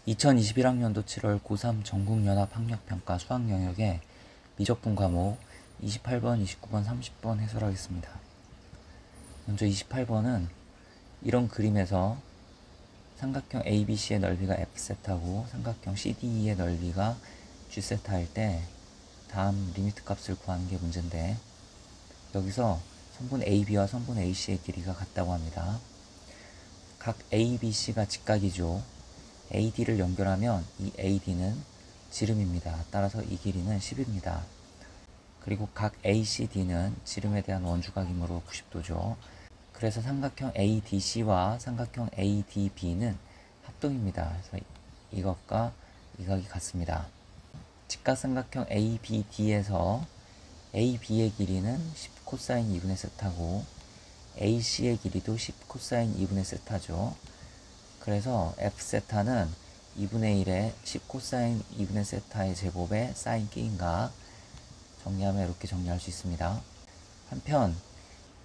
2021학년도 7월 고3 전국연합학력평가 수학 영역의 미적분 과목 28번, 29번, 30번 해설하겠습니다. 먼저 28번은 이런 그림에서 삼각형 ABC의 넓이가 F세타고 삼각형 CDE의 넓이가 G세타일 때 다음 리미트 값을 구하는 게 문제인데, 여기서 선분 AB와 선분 AC의 길이가 같다고 합니다. 각 ABC가 직각이죠. AD를 연결하면 이 AD는 지름입니다. 따라서 이 길이는 10입니다. 그리고 각 ACD는 지름에 대한 원주각이므로 90도죠. 그래서 삼각형 ADC와 삼각형 ADB는 합동입니다. 그래서 이것과 이 각이 같습니다. 직각삼각형 ABD에서 AB의 길이는 10 코사인 2분의 세타고 AC의 길이도 10 코사인 2분의 세타죠. 그래서 F세타는 2분의 1에 10 코사인 2분의 세타의 제곱에 사인 끼인 각, 정리하면 이렇게 정리할 수 있습니다. 한편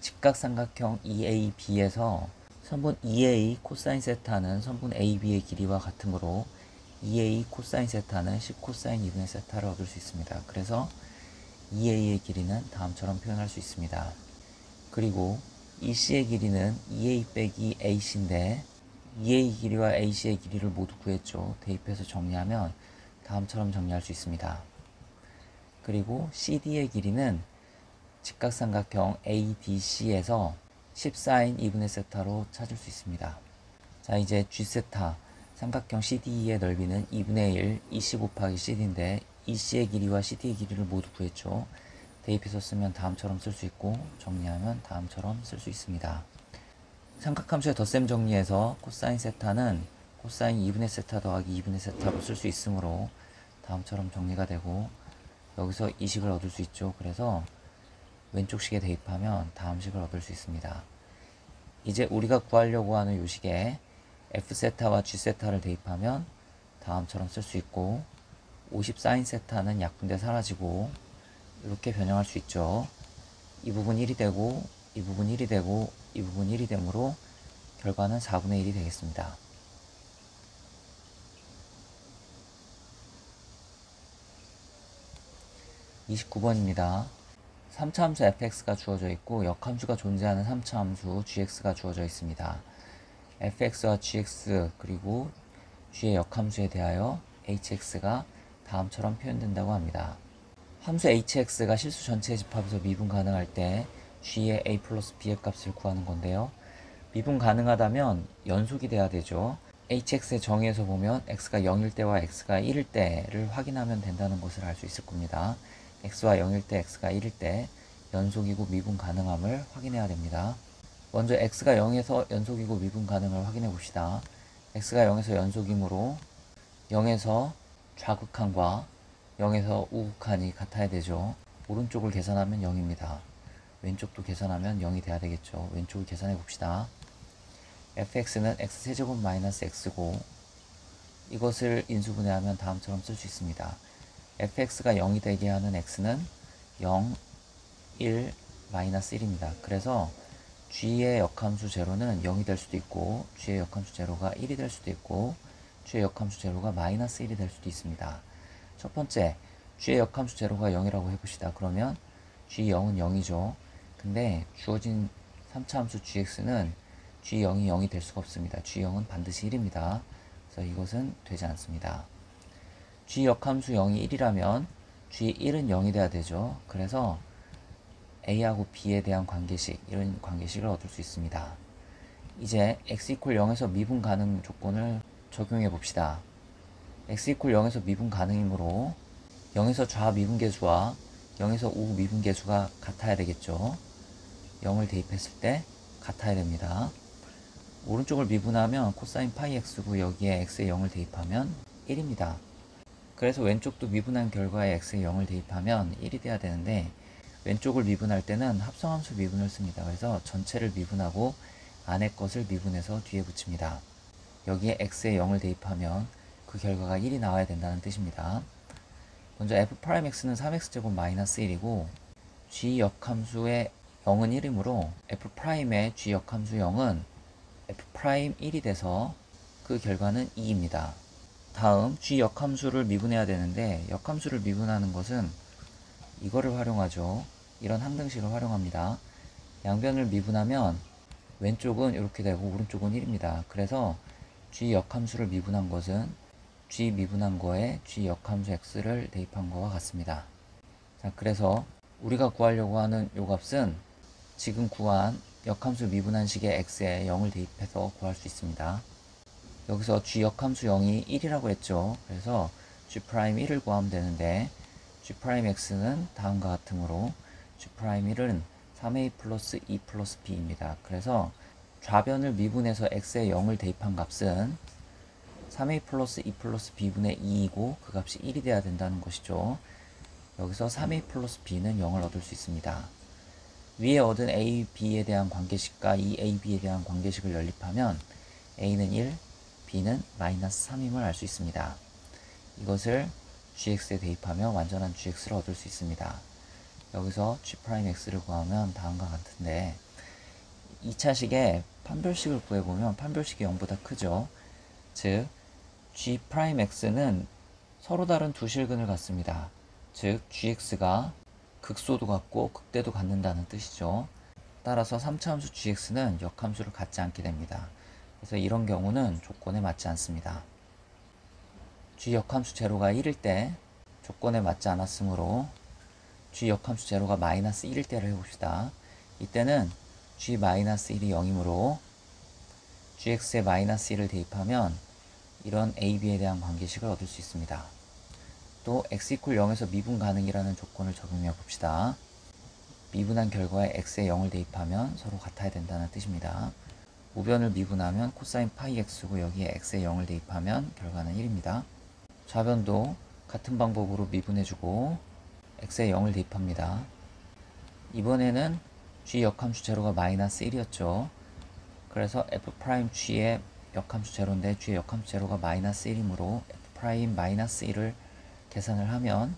직각삼각형 EAB에서 선분 EA 코사인 세타는 선분 AB의 길이와 같으므로 EA 코사인 세타는 10 코사인 2분의 세타를 얻을 수 있습니다. 그래서 EA의 길이는 다음처럼 표현할 수 있습니다. 그리고 EC의 길이는 EA 빼기 AC인데 EA 길이와 AC의 길이를 모두 구했죠. 대입해서 정리하면 다음처럼 정리할 수 있습니다. 그리고 CD의 길이는 직각삼각형 ADC에서 10사인 2분의 세타로 찾을 수 있습니다. 자, 이제 G세타 삼각형 CDE의 넓이는 2분의 1 EC 곱하기 CD인데 EC의 길이와 CD의 길이를 모두 구했죠. 대입해서 쓰면 다음처럼 쓸 수 있고 정리하면 다음처럼 쓸 수 있습니다. 삼각함수의 덧셈 정리해서 코사인 세타는 코사인 2분의 세타 더하기 2분의 세타로 쓸 수 있으므로 다음처럼 정리가 되고, 여기서 이 식을 얻을 수 있죠. 그래서 왼쪽 식에 대입하면 다음 식을 얻을 수 있습니다. 이제 우리가 구하려고 하는 이 식에 F세타와 G세타를 대입하면 다음처럼 쓸 수 있고, 50 사인 세타는 약분돼 사라지고 이렇게 변형할 수 있죠. 이 부분 1이 되고 이 부분 1이 되고 이 부분 1이 되므로 결과는 4분의 1이 되겠습니다. (29번입니다) 3차 함수 fx가 주어져 있고 역함수가 존재하는 3차 함수 gx가 주어져 있습니다. fx와 gx 그리고 g의 역함수에 대하여 hx가 다음처럼 표현된다고 합니다. 함수 hx가 실수 전체의 집합에서 미분 가능할 때 g의 a 플러스 b의 값을 구하는 건데요. 미분 가능하다면 연속이 돼야 되죠. hx의 정의에서 보면 x가 0일 때와 x가 1일 때를 확인하면 된다는 것을 알 수 있을 겁니다. x와 0일 때, x가 1일 때 연속이고 미분 가능함을 확인해야 됩니다. 먼저 x가 0에서 연속이고 미분 가능을 확인해 봅시다. x가 0에서 연속이므로 0에서 좌극한과 0에서 우극한이 같아야 되죠. 오른쪽을 계산하면 0입니다. 왼쪽도 계산하면 0이 돼야 되겠죠. 왼쪽을 계산해 봅시다. fx는 x세제곱 마이너스 x고 이것을 인수분해하면 다음처럼 쓸 수 있습니다. fx가 0이 되게 하는 x는 0, 1, 마이너스 1입니다. 그래서 g의 역함수 제로는 0이 될 수도 있고 g의 역함수 제로가 1이 될 수도 있고 g의 역함수 제로가 마이너스 1이 될 수도 있습니다. 첫 번째, g의 역함수 제로가 0이라고 해봅시다. 그러면 g0은 0이죠. 근데 주어진 3차 함수 gx는 g0이 0이 될 수가 없습니다. g0은 반드시 1입니다. 그래서 이것은 되지 않습니다. g 역함수 0이 1이라면 g1은 0이 돼야 되죠. 그래서 a하고 b에 대한 관계식, 이런 관계식을 얻을 수 있습니다. 이제 x 이퀄 0에서 미분 가능 조건을 적용해 봅시다. x 이퀄 0에서 미분 가능이므로 0에서 좌 미분계수와 0에서 우 미분계수가 같아야 되겠죠. 0을 대입했을 때 같아야 됩니다. 오른쪽을 미분하면 코사인 파이 x고 여기에 x에 0을 대입하면 1입니다. 그래서 왼쪽도 미분한 결과에 x에 0을 대입하면 1이 돼야 되는데 왼쪽을 미분할 때는 합성함수 미분을 씁니다. 그래서 전체를 미분하고 안에 것을 미분해서 뒤에 붙입니다. 여기에 x에 0을 대입하면 그 결과가 1이 나와야 된다는 뜻입니다. 먼저 f'x는 3x제곱 마이너스 1이고 g 역함수의 0은 1이므로 f'의 g 역함수 0은 f'1이 돼서 그 결과는 2입니다. 다음 g 역함수를 미분해야 되는데, 역함수를 미분하는 것은 이거를 활용하죠. 이런 항등식을 활용합니다. 양변을 미분하면 왼쪽은 이렇게 되고 오른쪽은 1입니다. 그래서 g 역함수를 미분한 것은 g 미분한 거에 g 역함수 x를 대입한 거와 같습니다. 자, 그래서 우리가 구하려고 하는 요 값은 지금 구한 역함수 미분한 식의 x에 0을 대입해서 구할 수 있습니다. 여기서 g 역함수 0이 1이라고 했죠. 그래서 g'1을 구하면 되는데, g'x는 다음과 같으므로 g'1은 3a 플러스 2 플러스 b입니다. 그래서 좌변을 미분해서 x에 0을 대입한 값은 3a 플러스 2 플러스 b분의 2이고 그 값이 1이 돼야 된다는 것이죠. 여기서 3a 플러스 b는 0을 얻을 수 있습니다. 위에 얻은 a, b에 대한 관계식과 이 a, b에 대한 관계식을 연립하면 a는 1, b는 마이너스 3임을 알 수 있습니다. 이것을 gx에 대입하며 완전한 gx를 얻을 수 있습니다. 여기서 g'x를 구하면 다음과 같은데, 2차식에 판별식을 구해보면 판별식이 0보다 크죠. 즉 g'x는 서로 다른 두 실근을 갖습니다. 즉 gx가 극소도 갖고 극대도 갖는다는 뜻이죠. 따라서 3차 함수 gx는 역함수를 갖지 않게 됩니다. 그래서 이런 경우는 조건에 맞지 않습니다. g 역함수 제로가 1일 때 조건에 맞지 않았으므로 g 역함수 제로가 마이너스 1일 때를 해봅시다. 이때는 g 마이너스 1이 0이므로 gx에 마이너스 1을 대입하면 이런 a, b에 대한 관계식을 얻을 수 있습니다. 또 x 이퀄 0에서 미분 가능이라는 조건을 적용해 봅시다. 미분한 결과에 x에 0을 대입하면 서로 같아야 된다는 뜻입니다. 우변을 미분하면 코사인 파이 x고 여기에 x에 0을 대입하면 결과는 1입니다. 좌변도 같은 방법으로 미분해주고 x에 0을 대입합니다. 이번에는 g 역함수 제로가 마이너스 1이었죠. 그래서 f'g의 역함수 제로인데 g의 역함수 제로가 마이너스 1이므로 f' 마이너스 1을 계산을 하면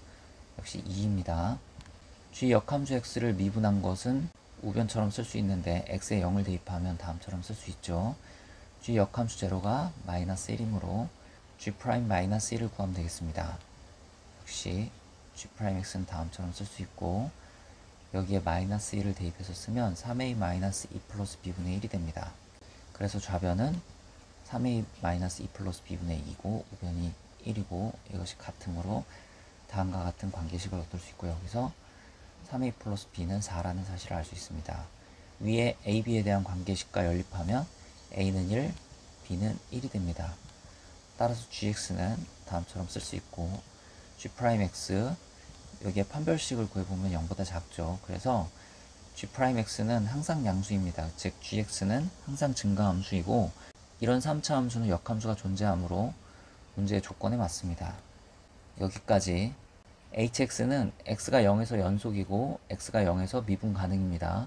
역시 2입니다. g 역함수 x를 미분한 것은 우변처럼 쓸 수 있는데 x에 0을 대입하면 다음처럼 쓸 수 있죠. g 역함수 제로가 마이너스 1이므로 g' 마이너스 1을 구하면 되겠습니다. 역시 g'x는 다음처럼 쓸 수 있고 여기에 마이너스 1을 대입해서 쓰면 3a 마이너스 2 플러스 b분의 1이 됩니다. 그래서 좌변은 3a 마이너스 2 플러스 b분의 2고 우변이 1이고 이것이 같으므로 다음과 같은 관계식을 얻을 수 있고 여기서 3a 플러스 b는 4라는 사실을 알 수 있습니다. 위에 a, b에 대한 관계식과 연립하면 a는 1, b는 1이 됩니다. 따라서 gx는 다음처럼 쓸 수 있고 g'x 여기에 판별식을 구해보면 0보다 작죠. 그래서 g'x는 항상 양수입니다. 즉 gx는 항상 증가함수이고 이런 3차 함수는 역함수가 존재하므로 문제의 조건에 맞습니다. 여기까지. hx는 x가 0에서 연속이고 x가 0에서 미분 가능입니다.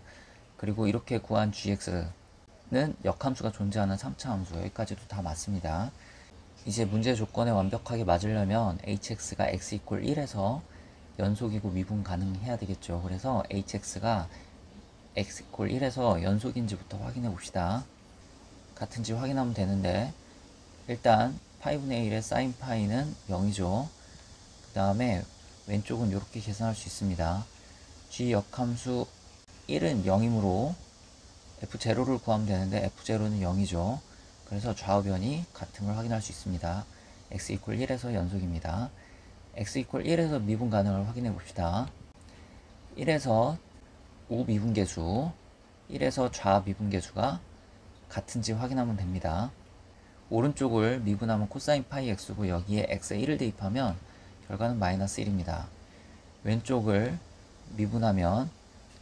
그리고 이렇게 구한 gx는 역함수가 존재하는 3차 함수, 여기까지도 다 맞습니다. 이제 문제 조건에 완벽하게 맞으려면 hx가 x 이퀄 1에서 연속이고 미분 가능해야 되겠죠. 그래서 hx가 x 이퀄 1에서 연속인지부터 확인해 봅시다. 같은지 확인하면 되는데 일단 파이분의 1의 사인 파이는 0이죠. 그 다음에 왼쪽은 이렇게 계산할 수 있습니다. g 역함수 1은 0이므로 f0를 구하면 되는데 f0는 0이죠. 그래서 좌우변이 같음을 확인할 수 있습니다. x 이퀄 1에서 연속입니다. x 이퀄 1에서 미분 가능을 확인해 봅시다. 1에서 우미분계수, 1에서 좌미분계수가 같은지 확인하면 됩니다. 오른쪽을 미분하면 코사인 파이 x고 여기에 x에 1을 대입하면 결과는 마이너스 1입니다. 왼쪽을 미분하면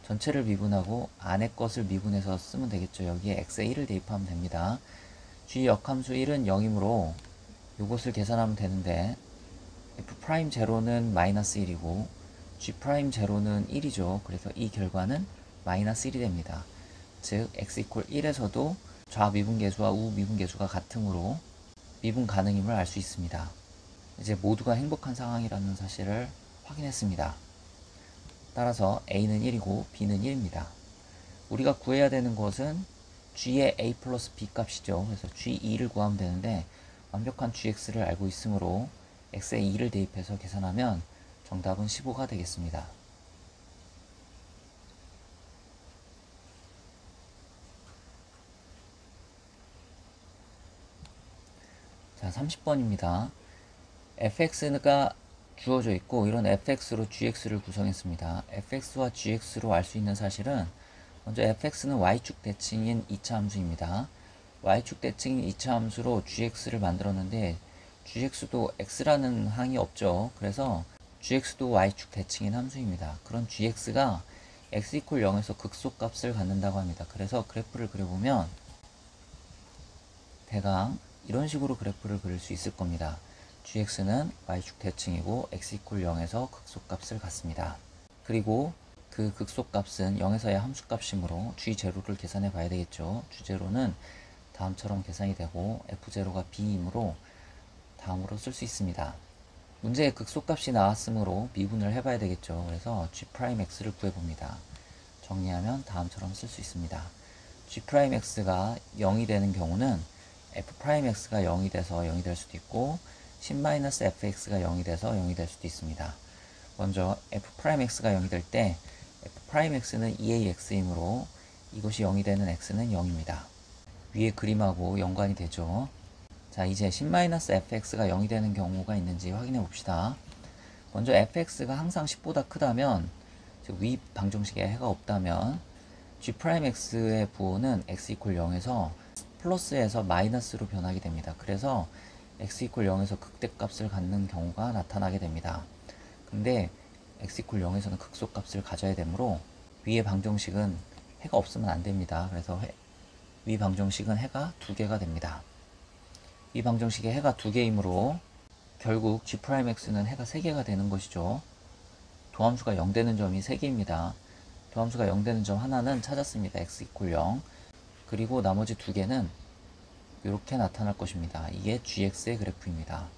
전체를 미분하고 안에 것을 미분해서 쓰면 되겠죠. 여기에 x에 1을 대입하면 됩니다. g 역함수 1은 0이므로 이것을 계산하면 되는데 f'0는 마이너스 1이고 g'0는 1이죠. 그래서 이 결과는 마이너스 1이 됩니다. 즉 x 이퀄 1에서도 좌미분계수와 우미분계수가 같으므로 미분 가능임을 알 수 있습니다. 이제 모두가 행복한 상황이라는 사실을 확인했습니다. 따라서 a는 1이고 b는 1입니다. 우리가 구해야 되는 것은 g의 a 플러스 b 값이죠. 그래서 g2를 구하면 되는데 완벽한 gx를 알고 있으므로 x에 2를 대입해서 계산하면 정답은 15가 되겠습니다. 자, 30번입니다. fx가 주어져 있고 이런 fx로 gx를 구성했습니다. fx와 gx로 알 수 있는 사실은 먼저 fx는 y축 대칭인 2차 함수입니다. y축 대칭인 2차 함수로 gx를 만들었는데 gx도 x라는 항이 없죠. 그래서 gx도 y축 대칭인 함수입니다. 그런 gx가 x = 0에서 극소값을 갖는다고 합니다. 그래서 그래프를 그려보면 대강 이런 식으로 그래프를 그릴 수 있을 겁니다. gx는 y축 대칭이고 x = 0에서 극소값을 갖습니다. 그리고 그 극소값은 0에서의 함수값이므로 g0를 계산해 봐야 되겠죠. g0는 다음처럼 계산이 되고 f0가 b이므로 다음으로 쓸 수 있습니다. 문제에 극소값이 나왔으므로 미분을 해봐야 되겠죠. 그래서 g'x를 구해봅니다. 정리하면 다음처럼 쓸 수 있습니다. g'x가 0이 되는 경우는 f'x가 0이 돼서 0이 될 수도 있고 10-fx가 0이 돼서 0이 될 수도 있습니다. 먼저 f'x가 0이 될 때 f'x는 2ax이므로 이것이 0이 되는 x는 0입니다. 위에 그림하고 연관이 되죠. 자, 이제 10-fx가 0이 되는 경우가 있는지 확인해 봅시다. 먼저 fx가 항상 10보다 크다면, 즉 위 방정식에 해가 없다면 g'x의 부호는 x = 0에서 플러스에서 마이너스로 변하게 됩니다. 그래서 x = 0에서 극대값을 갖는 경우가 나타나게 됩니다. 근데 x = 0에서는 극소값을 가져야 되므로 위의 방정식은 해가 없으면 안 됩니다. 그래서 위 방정식은 해가 2개가 됩니다. 이 방정식에 해가 2개이므로 결국 g'x는 해가 3개가 되는 것이죠. 도함수가 0 되는 점이 3개입니다. 도함수가 0 되는 점 하나는 찾았습니다. x = 0. 그리고 나머지 2개는 이렇게 나타날 것입니다. 이게 gx의 그래프입니다.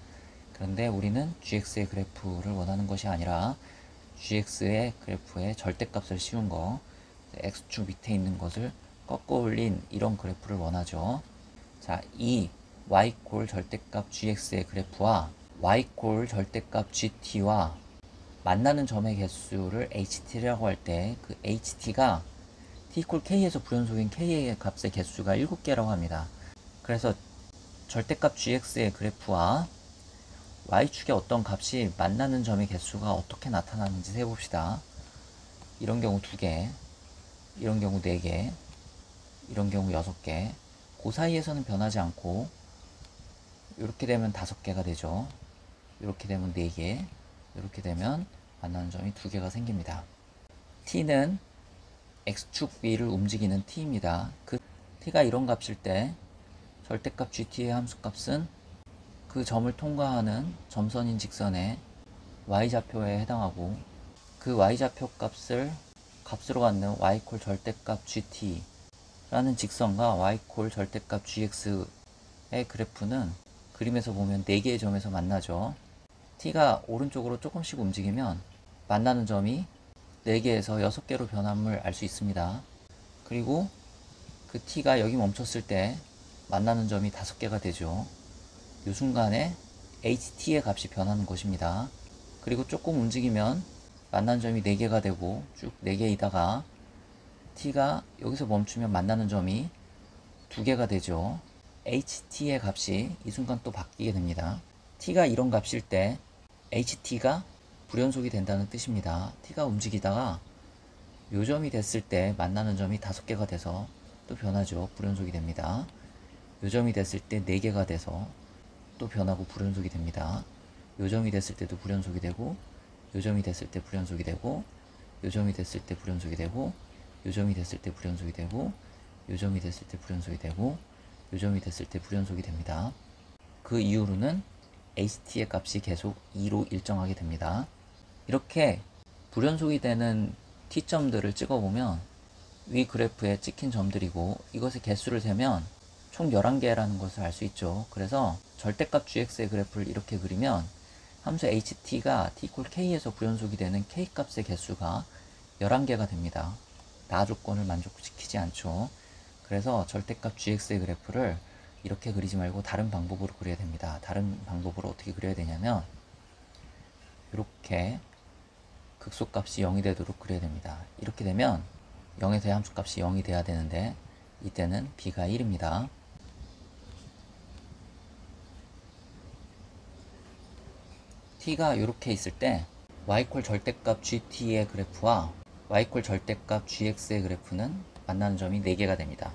그런데 우리는 gx의 그래프를 원하는 것이 아니라 gx의 그래프의 절대값을 씌운 거, x축 밑에 있는 것을 꺾어 올린 이런 그래프를 원하죠. 자, 이 y 콜 절대값 gx의 그래프와 y 콜 절대값 gt와 만나는 점의 개수를 ht라고 할 때 그 ht가 t = k에서 불연속인 k의 값의 개수가 7개라고 합니다. 그래서 절대값 gx의 그래프와 y축의 어떤 값이 만나는 점의 개수가 어떻게 나타나는지 세봅시다. 이런 경우 2개, 이런 경우 4개, 이런 경우 6개. 그 사이에서는 변하지 않고 이렇게 되면 5개가 되죠. 이렇게 되면 4개, 이렇게 되면 만나는 점이 2개가 생깁니다. t는 x축 위를 움직이는 t입니다. 그 t가 이런 값일 때 절대값 gt의 함수값은 그 점을 통과하는 점선인 직선의 y좌표에 해당하고 그 y좌표 값을 값으로 갖는 y 콜 절대값 gt라는 직선과 y 콜 절대값 gx의 그래프는 그림에서 보면 4개의 점에서 만나죠. t가 오른쪽으로 조금씩 움직이면 만나는 점이 4개에서 6개로 변함을 알 수 있습니다. 그리고 그 t가 여기 멈췄을 때 만나는 점이 5개가 되죠. 이 순간에 ht의 값이 변하는 것입니다. 그리고 조금 움직이면 만나는 점이 4개가 되고 쭉 4개이다가 t가 여기서 멈추면 만나는 점이 2개가 되죠. ht의 값이 이 순간 또 바뀌게 됩니다. t가 이런 값일 때 ht가 불연속이 된다는 뜻입니다. t가 움직이다가 요점이 됐을 때 만나는 점이 5개가 돼서 또 변하죠. 불연속이 됩니다. 요점이 됐을 때 4개가 돼서 또 변하고 불연속이 됩니다. 요점이 됐을 때도 불연속이 되고 요점이 됐을 때 불연속이 되고 요점이 됐을 때 불연속이 되고 요점이 됐을 때 불연속이 되고 요점이 됐을 때 불연속이 되고 요점이 됐을 때 불연속이 됩니다. 그 이후로는 ht의 값이 계속 2로 일정하게 됩니다. 이렇게 불연속이 되는 t점들을 찍어보면 위 그래프에 찍힌 점들이고 이것의 개수를 세면 총 11개라는 것을 알 수 있죠. 그래서 절대값 gx의 그래프를 이렇게 그리면 함수 ht가 t = k에서 불연속이 되는 k 값의 개수가 11개가 됩니다. 나 조건을 만족시키지 않죠. 그래서 절대값 gx의 그래프를 이렇게 그리지 말고 다른 방법으로 그려야 됩니다. 다른 방법으로 어떻게 그려야 되냐면 이렇게 극소값이 0이 되도록 그려야 됩니다. 이렇게 되면 0에서의 함수값이 0이 돼야 되는데 이때는 b가 1입니다. t가 이렇게 있을 때 y= 절대값 gt의 그래프와 y= 절대값 gx의 그래프는 만나는 점이 4개가 됩니다.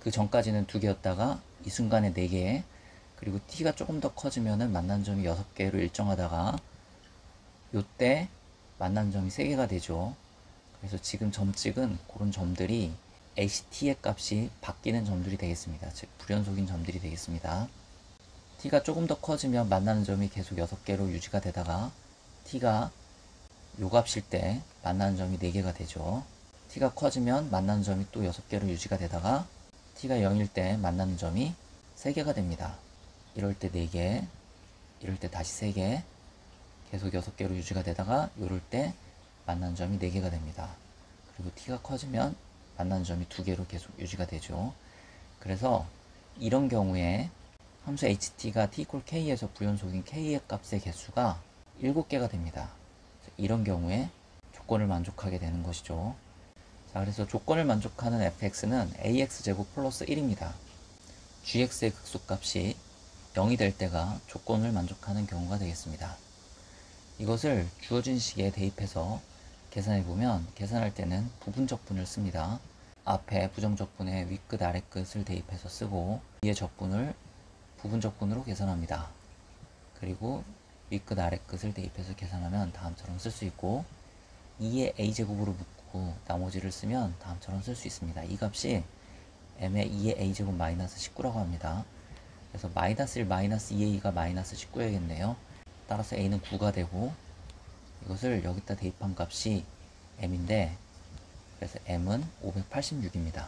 그 전까지는 2개였다가 이 순간에 4개, 그리고 t가 조금 더 커지면은 만나는 점이 6개로 일정하다가 요때 만나는 점이 3개가 되죠. 그래서 지금 점 찍은 그런 점들이 ACT의 값이 바뀌는 점들이 되겠습니다. 즉 불연속인 점들이 되겠습니다. t가 조금 더 커지면 만나는 점이 계속 6개로 유지가 되다가 t가 요 값일 때 만나는 점이 4개가 되죠. t가 커지면 만나는 점이 또 6개로 유지가 되다가 t가 0일 때 만나는 점이 3개가 됩니다. 이럴 때 4개, 이럴 때 다시 3개, 계속 6개로 유지가 되다가 이럴 때 만나는 점이 4개가 됩니다. 그리고 t가 커지면 만나는 점이 2개로 계속 유지가 되죠. 그래서 이런 경우에 함수 ht가 t=k에서 부연속인 k의 값의 개수가 7개가 됩니다. 이런 경우에 조건을 만족하게 되는 것이죠. 자, 그래서 조건을 만족하는 fx는 ax제곱 플러스 1입니다. gx의 극소값이 0이 될 때가 조건을 만족하는 경우가 되겠습니다. 이것을 주어진 식에 대입해서 계산해보면 계산할 때는 부분적분을 씁니다. 앞에 부정적분에 윗끝 아래끝을 대입해서 쓰고 위의 적분을 부분적분으로 계산합니다. 그리고 윗끝 아래끝을 대입해서 계산하면 다음처럼 쓸 수 있고 2의 a제곱으로 묶고 나머지를 쓰면 다음처럼 쓸 수 있습니다. 이 값이 m의 2의 a제곱 마이너스 19라고 합니다. 그래서 마이너스 1 마이너스 2a가 마이너스 19야겠네요. 따라서 a는 9가 되고 이것을 여기다 대입한 값이 m인데 그래서 m은 586입니다.